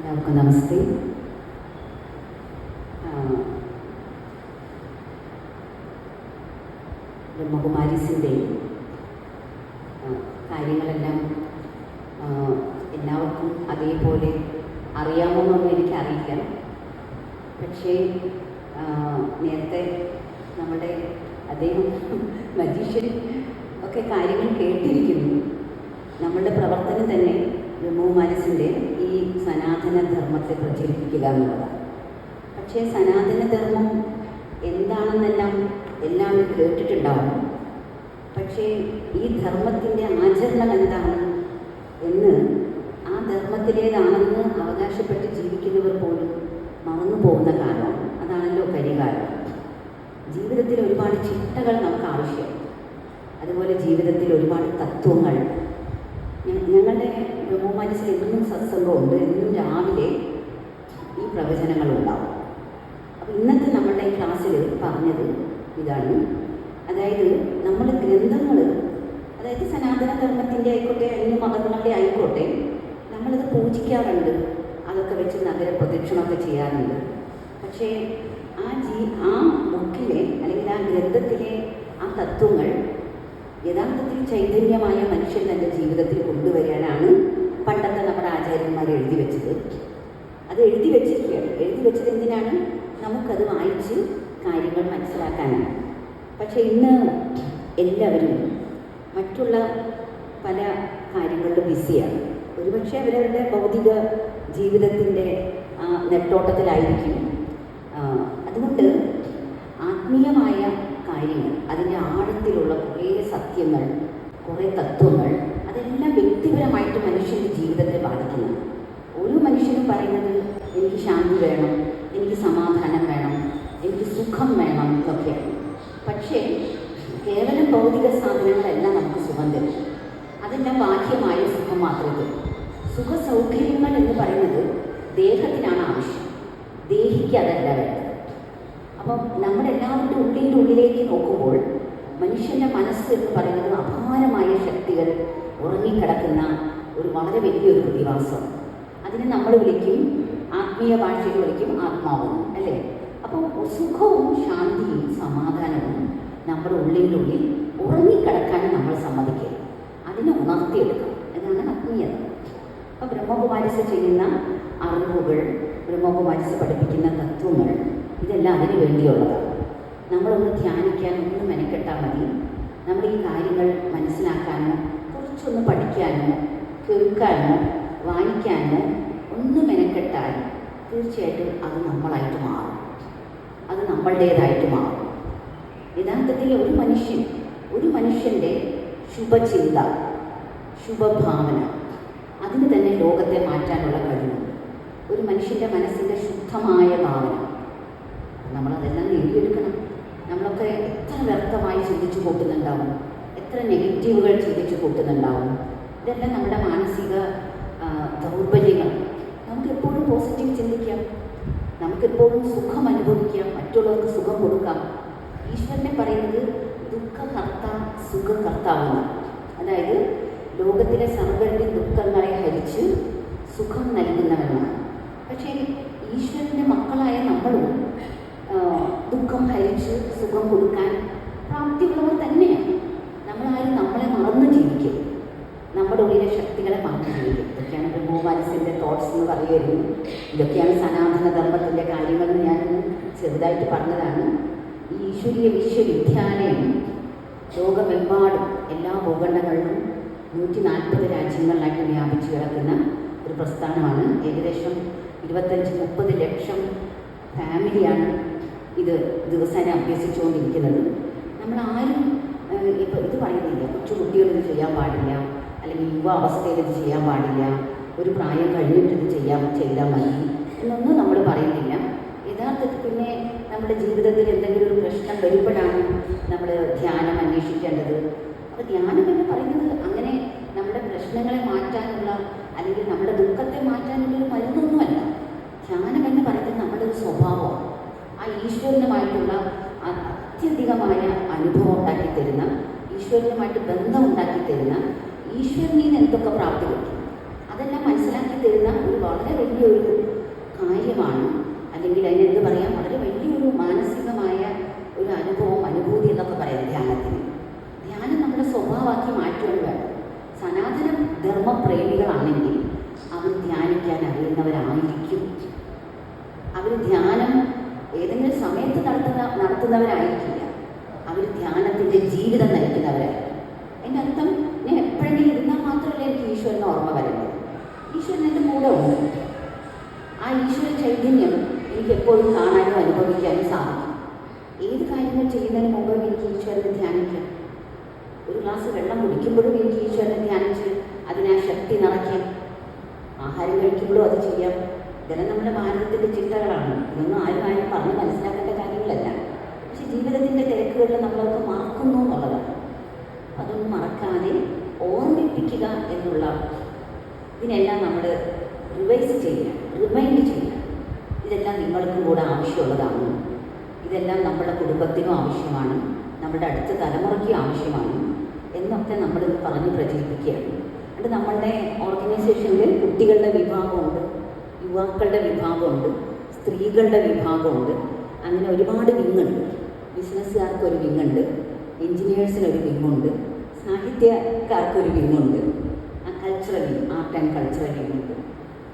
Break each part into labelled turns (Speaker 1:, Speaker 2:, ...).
Speaker 1: എല്ലാവർക്കും നമസ്തേ. ബ്രഹ്മകുമാരീസിൻ്റെ കാര്യങ്ങളെല്ലാം എല്ലാവർക്കും അതേപോലെ അറിയാമോന്നൊന്നും എനിക്കറിയില്ല. പക്ഷേ നേരത്തെ നമ്മുടെ അദ്ദേഹം മജീഷ്യൻ ഒക്കെ കാര്യങ്ങൾ കേട്ടിരിക്കുന്നു. നമ്മളുടെ പ്രവർത്തനം തന്നെ ബ്രഹ്മകുമാരീസിൻ്റെ ഈ സനാതന ധർമ്മത്തെ പ്രചരിപ്പിക്കുക എന്നുള്ളതാണ്. പക്ഷേ സനാതനധർമ്മം എന്താണെന്നെല്ലാം എല്ലാവരും കേട്ടിട്ടുണ്ടാവും. പക്ഷേ ഈ ധർമ്മത്തിൻ്റെ ആചരണം എന്താണ് എന്ന് ആ ധർമ്മത്തിലേതാണെന്ന് അവകാശപ്പെട്ട് ജീവിക്കുന്നവർ പോലും മറന്നു പോകുന്ന കാലമാണ്. അതാണല്ലോ കരികാലം. ജീവിതത്തിൽ ഒരുപാട് ചിട്ടകൾ നമുക്ക് ആവശ്യം. അതുപോലെ ജീവിതത്തിൽ ഒരുപാട് തത്വങ്ങൾ. ഞങ്ങളുടെ ബ്രഹ്മകുമാരീസിൽ എന്നും സത്സംഗമുണ്ട്. എന്നും രാവിലെ ഈ പ്രവചനങ്ങളുണ്ടാവും. അപ്പോൾ ഇന്നത്തെ നമ്മളുടെ ഈ ക്ലാസ്സിൽ പറഞ്ഞത് ഇതാണ്. അതായത് നമ്മൾ ഗ്രന്ഥങ്ങൾ, അതായത് സനാതന ധർമ്മത്തിൻ്റെ ആയിക്കോട്ടെ അന്യ മതങ്ങളുടെ ആയിക്കോട്ടെ, നമ്മളിത് പൂജിക്കാറുണ്ട്. അതൊക്കെ വെച്ച് നഗരപ്രദക്ഷിണമൊക്കെ ചെയ്യാറുണ്ട്. പക്ഷേ ആ ബുക്കിലെ അല്ലെങ്കിൽ ആ ഗ്രന്ഥത്തിലെ ആ തത്വങ്ങൾ യഥാർത്ഥത്തിൽ ചൈതന്യമായ മനുഷ്യൻ തൻ്റെ ജീവിതത്തിൽ കൊണ്ടുവരാനാണ് പണ്ടത്തെ നമ്മുടെ ആചാര്യന്മാർ എഴുതി വെച്ചത്. അത് എഴുതി വെച്ചിരിക്കുകയാണ്. എഴുതി വെച്ചത് എന്തിനാണ്? നമുക്കത് വായിച്ച് കാര്യങ്ങൾ മനസ്സിലാക്കാനാണ്. പക്ഷേ ഇന്ന് എല്ലാവരും മറ്റുള്ള പല കാര്യങ്ങളിലും ബിസിയാണ്. ഒരുപക്ഷെ അവരവരുടെ ഭൗതിക ജീവിതത്തിൻ്റെ നെട്ടോട്ടത്തിലായിരിക്കും. അതുകൊണ്ട് ആത്മീയമായ കാര്യങ്ങൾ, അതിൻ്റെ ആഴത്തിലുള്ള കുറേ സത്യങ്ങൾ, കുറേ തത്വങ്ങൾ, അതെല്ലാം വ്യക്തിപരമായിട്ട് മനുഷ്യൻ്റെ ജീവിതത്തെ ബാധിക്കുന്നു. ഓരോ മനുഷ്യനും പറയുന്നത് എനിക്ക് ശാന്തി വേണം, എനിക്ക് സമാധാനം വേണം, എനിക്ക് സുഖം വേണം എന്നൊക്കെയാണ്. പക്ഷേ കേവലം ഭൗതിക സാധനങ്ങളെല്ലാം നമുക്ക് സുഖം തരും. അതെല്ലാം ബാഹ്യമായ സുഖം മാത്രമേ തരും. സുഖസൗകര്യങ്ങൾ എന്ന് പറയുന്നത് ദേഹത്തിനാണ് ആവശ്യം, ദേഹിക്ക് അതല്ല വേണ്ടത്. അപ്പം നമ്മളെല്ലാവരുടെ ഉള്ളിലേക്ക് നോക്കുമ്പോൾ മനുഷ്യൻ്റെ മനസ്സ് എന്ന് പറയുന്നത് അപാരമായ ശക്തികൾ ഉറങ്ങിക്കിടക്കുന്ന ഒരു വളരെ വലിയൊരു പ്രതിഭാസം. അതിനെ നമ്മൾ വിളിക്കും, ആത്മീയ ഭാഷയിൽ വിളിക്കും ആത്മാവെന്ന്, അല്ലേ? അപ്പോൾ സുഖവും ശാന്തിയും സമാധാനവും നമ്മുടെ ഉള്ളിനുള്ളിൽ ഉറങ്ങിക്കിടക്കാൻ നമ്മൾ സമ്മതിക്കരുത്. അതിനെ ഉണർത്തിയെടുക്കണം. അതാണ് ആത്മീയത. അപ്പോൾ ബ്രഹ്മകുമാരീസ് ചെയ്യുന്ന അറിവുകൾ, ബ്രഹ്മകുമാരീസ് പഠിപ്പിക്കുന്ന തത്വങ്ങൾ, ഇതെല്ലാം അതിന് വേണ്ടിയുള്ളതാണ്. നമ്മളൊന്ന് ധ്യാനിക്കാൻ ഒന്ന് മെനക്കെട്ടാൽ മതി. നമ്മൾ ഈ കാര്യങ്ങൾ മനസ്സിലാക്കാനോ കുറച്ചൊന്ന് പഠിക്കാനോ കേൾക്കാനോ വായിക്കാനോ ഒന്ന് മെനക്കെട്ടാൽ തീർച്ചയായിട്ടും അത് നമ്മളായിട്ട് മാറും. അത് നമ്മളുടേതായിട്ട് മാറും. യഥാർത്ഥത്തിൽ ഒരു മനുഷ്യൻ്റെ ശുഭചിന്ത, ശുഭഭാവന, അതിന് തന്നെ ലോകത്തെ മാറ്റാനുള്ള കഴിവുണ്ട്. ഒരു മനുഷ്യൻ്റെ മനസ്സിൻ്റെ ശുദ്ധമായ ഭാവന, നമ്മളതെല്ലാം നേടിയെടുക്കണം. നമ്മളൊക്കെ എത്ര വ്യർത്ഥമായി ചിന്തിച്ചു കൂട്ടുന്നുണ്ടാവും, എത്ര നെഗറ്റീവുകൾ ചിന്തിച്ചു കൂട്ടുന്നുണ്ടാവും. ഇതെല്ലാം നമ്മുടെ മാനസിക ദൗർബല്യങ്ങൾ. നമുക്കെപ്പോഴും പോസിറ്റീവ് ചിന്തിക്കാം, നമുക്കെപ്പോഴും സുഖം അനുഭവിക്കാം, മറ്റുള്ളവർക്ക് സുഖം കൊടുക്കാം. ഈശ്വരനെ പറയുന്നത് ദുഃഖകർത്ത സുഖകർത്താവെന്നാണ്. അതായത് ലോകത്തിലെ സർവ്വരുടെ ദുഃഖങ്ങളെ ഹരിച്ച് സുഖം നൽകുന്നവനാണ്. പക്ഷേ ഈശ്വരൻ്റെ മക്കളായ നമ്മളും ദുഃഖം ഹരിച്ച് സുഖം കൊടുക്കാൻ പ്രാപ്തിയുള്ളവർ തന്നെയാണ്. നമ്മളാരും നമ്മളെ മറന്ന് ജീവിക്കും, നമ്മുടെ ഉള്ളിലെ ശക്തികളെ മാറ്റി ജീവിക്കും. ഇതൊക്കെയാണ് ബ്രഹ്മകുമാരീസിൻ്റെ തോട്ട്സ് എന്ന് പറയുകയായിരുന്നു. ഇതൊക്കെയാണ് സനാതന ധർമ്മത്തിൻ്റെ കാര്യങ്ങളെന്ന് ഞാൻ ചെറുതായിട്ട് പറഞ്ഞതാണ്. ഈ ഈശ്വരീയ വിശ്വവിദ്യാലയം ലോകമെമ്പാടും എല്ലാ ഭൂഖണ്ഡങ്ങളിലും 140 രാജ്യങ്ങളിലായിട്ട് വ്യാപിച്ചു കിടക്കുന്ന ഒരു പ്രസ്ഥാനമാണ്. ഏകദേശം 25-30 ലക്ഷം ഫാമിലിയാണ് ഇത് ദിവസേന അഭ്യസിച്ചുകൊണ്ടിരിക്കുന്നത്. നമ്മളാരും ഇപ്പോൾ ഇത് പറയുന്നില്ല, കൊച്ചുകുട്ടികൾ ഇത് ചെയ്യാൻ പാടില്ല, അല്ലെങ്കിൽ യുവാവസ്ഥയിൽ ഇത് ചെയ്യാൻ പാടില്ല, ഒരു പ്രായം കഴിഞ്ഞിട്ട് ഇത് ചെയ്താൽ മതി എന്നൊന്നും നമ്മൾ പറയുന്നില്ല. യഥാർത്ഥത്തിൽ പിന്നെ നമ്മുടെ ജീവിതത്തിൽ എന്തെങ്കിലും ഒരു പ്രശ്നം വരുമ്പോഴാണ് നമ്മൾ ധ്യാനം അന്വേഷിക്കേണ്ടത്. അപ്പോൾ ധ്യാനം എന്ന് പറയുന്നത് അങ്ങനെ നമ്മുടെ പ്രശ്നങ്ങളെ മാറ്റാനുള്ള അല്ലെങ്കിൽ നമ്മുടെ ദുഃഖത്തെ മാറ്റാനുള്ളൊരു മരുന്നൊന്നുമല്ല. ധ്യാനം എന്ന് പറയുന്നത് നമ്മുടെ ഒരു സ്വഭാവമാണ്. ആ ഈശ്വരനുമായിട്ടുള്ള അത്യധികമായ അനുഭവം ഉണ്ടാക്കിത്തരുന്ന, ഈശ്വരനുമായിട്ട് ബന്ധം ഉണ്ടാക്കിത്തരുന്ന, ഈശ്വരനിൽ നിന്ന് എന്തൊക്കെ പ്രാപ്തി കിട്ടും അതെല്ലാം മനസ്സിലാക്കി തരുന്ന ഒരു വളരെ വലിയൊരു കാര്യമാണ്. അല്ലെങ്കിൽ അതിനെന്ത് പറയാം, വളരെ വലിയൊരു മാനസികമായ ഒരു അനുഭവം, അനുഭൂതി എന്നൊക്കെ പറയാം ധ്യാനത്തിന്. ധ്യാനം നമ്മുടെ സ്വഭാവമാക്കി മാറ്റുവാൻ വേണം. സനാതന ധർമ്മപ്രേമികളാണെങ്കിൽ അവർ ധ്യാനിക്കാൻ അറിയുന്നവരായിരിക്കും. അവർ ധ്യാനം ഏതെങ്കിലും സമയത്ത് നടത്തുന്നവരായിരിക്കില്ല. അവർ ധ്യാനത്തിൻ്റെ ജീവിതം നയിക്കുന്നവരായിരിക്കും. എൻ്റെ അർത്ഥം, ഞാൻ എപ്പോഴെങ്കിലും ഇരുന്നാൽ മാത്രമല്ല എനിക്ക് ഈശ്വരനെ ഓർമ്മ വരുന്നത്. ഈശ്വരൻ എൻ്റെ കൂടെ ഉണ്ട്. ആ ഈശ്വര ചൈതന്യം എനിക്ക് എപ്പോഴും കാണാനും അനുഭവിക്കാനും സാധിക്കും. ഏത് കാര്യങ്ങൾ ചെയ്യുന്നതിന് മുമ്പ് എനിക്ക് ഈശ്വരനെ ധ്യാനിക്കാം. ഒരു ഗ്ലാസ് വെള്ളം കുടിക്കുമ്പോഴും എനിക്ക് ഈശ്വരനെ ധ്യാനിച്ച് അതിനാ ശക്തി നിറയ്ക്കാം. ആഹാരം കഴിക്കുമ്പോഴും അത് ചെയ്യാം. ഇതെല്ലാം നമ്മുടെ ഭാരതത്തിൻ്റെ ചിന്തകളാണ്. ഇതൊന്നും ആരും പറഞ്ഞ് മനസ്സിലാക്കേണ്ട കാര്യങ്ങളല്ല. പക്ഷെ ജീവിതത്തിൻ്റെ തിരക്കുകളിൽ നമ്മളതൊക്കെ മറക്കുന്നു എന്നുള്ളതാണ്. അതൊന്നും മറക്കാതെ ഓർമ്മിപ്പിക്കുക എന്നുള്ള ഇതിനെല്ലാം നമ്മൾ റിവൈസ് ചെയ്യുക, റിമൈൻഡ് ചെയ്യുക. ഇതെല്ലാം നിങ്ങൾക്കും കൂടെ ആവശ്യമുള്ളതാണ്. ഇതെല്ലാം നമ്മുടെ കുടുംബത്തിനും ആവശ്യമാണ്, നമ്മുടെ അടുത്ത തലമുറയ്ക്കും ആവശ്യമാണ് എന്നൊക്കെ നമ്മൾ പറഞ്ഞ് പ്രചരിപ്പിക്കുകയാണ്. അത് നമ്മളുടെ ഓർഗനൈസേഷനിൽ കുട്ടികളുടെ വിഭാഗമുണ്ട്, യുവാക്കളുടെ വിഭാഗമുണ്ട്, സ്ത്രീകളുടെ വിഭാഗമുണ്ട്. അങ്ങനെ ഒരുപാട് വിങ്ങുണ്ട്. ബിസിനസ്സുകാർക്കൊരു വിങ്ങുണ്ട്, എൻജിനീയേഴ്സിനൊരു വിങ്ങുണ്ട്, സാഹിത്യക്കാർക്കൊരു വിങ്ങുണ്ട്, കൾച്ചറൽ ആർട്ട് ആൻഡ് കൾച്ചറൽ വിങ്ങുണ്ട്.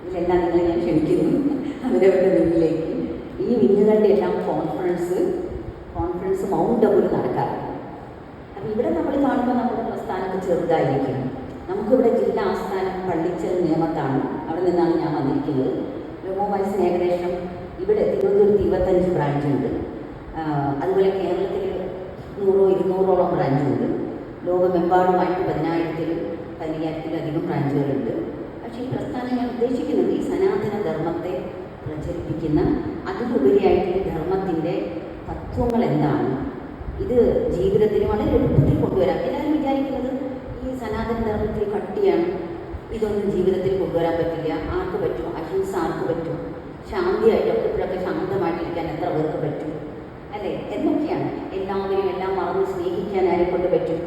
Speaker 1: ഇതിലെല്ലാം നിങ്ങളെ ഞാൻ ക്ഷണിക്കുന്നു അവരവരുടെ വിങ്ങിലേക്ക്. ഈ വിങ്ങുകളുടെ എല്ലാം കോൺഫറൻസ് മൗണ്ട് അബുൽ നടക്കാറുണ്ട്. അപ്പോൾ ഇവിടെ നമ്മൾ കാണുമ്പോൾ നമ്മുടെ പ്രസ്ഥാനത്ത് ചെറുതായിരിക്കും. നമുക്കിവിടെ ജില്ലാ ആസ്ഥാനം പള്ളിച്ചൽ നേമത്താണ്. അവിടെ നിന്നാണ് ഞാൻ വന്നിരിക്കുന്നത്. ബ്രഹ്മോവൈസിന് ഏകദേശം ഇവിടെ തിരുവനന്തപുരത്ത് 25 ബ്രാഞ്ചുണ്ട്. അതുപോലെ കേരളത്തിൽ 100-200ഓളം ബ്രാഞ്ചുണ്ട്. ലോകമെമ്പാടുമായിട്ട് 10,000-15,000-ലധികം ബ്രാഞ്ചുകളുണ്ട്. പക്ഷേ ഈ പ്രസ്ഥാനം ഞാൻ ഉദ്ദേശിക്കുന്നത് ഈ സനാതന ധർമ്മത്തെ പ്രചരിപ്പിക്കുന്ന, അതിലുപരിയായിട്ട് ഈ ധർമ്മത്തിൻ്റെ തത്വങ്ങൾ എന്താണ്, ഇത് ജീവിതത്തിന് വളരെ എളുപ്പത്തിൽ കൊണ്ടുവരാം. എല്ലാവരും വിചാരിക്കുന്നത് ഈ സനാതന ധർമ്മത്തിൽ കട്ടിയാണ്, ഇതൊന്നും ജീവിതത്തിൽ കൊണ്ടുവരാൻ പറ്റില്ല. ആർക്ക് പറ്റും? അഹിംസ ആർക്ക് പറ്റും? ശാന്തിയായിട്ടൊക്കെ ഇപ്പോഴൊക്കെ ശാന്തമായിട്ടിരിക്കാൻ എത്ര പേർക്ക് പറ്റും അല്ലേ എന്നൊക്കെയാണ്. എല്ലാവരും എല്ലാം മറന്ന് സ്നേഹിക്കാൻ ആരെ കൊണ്ട് പറ്റും?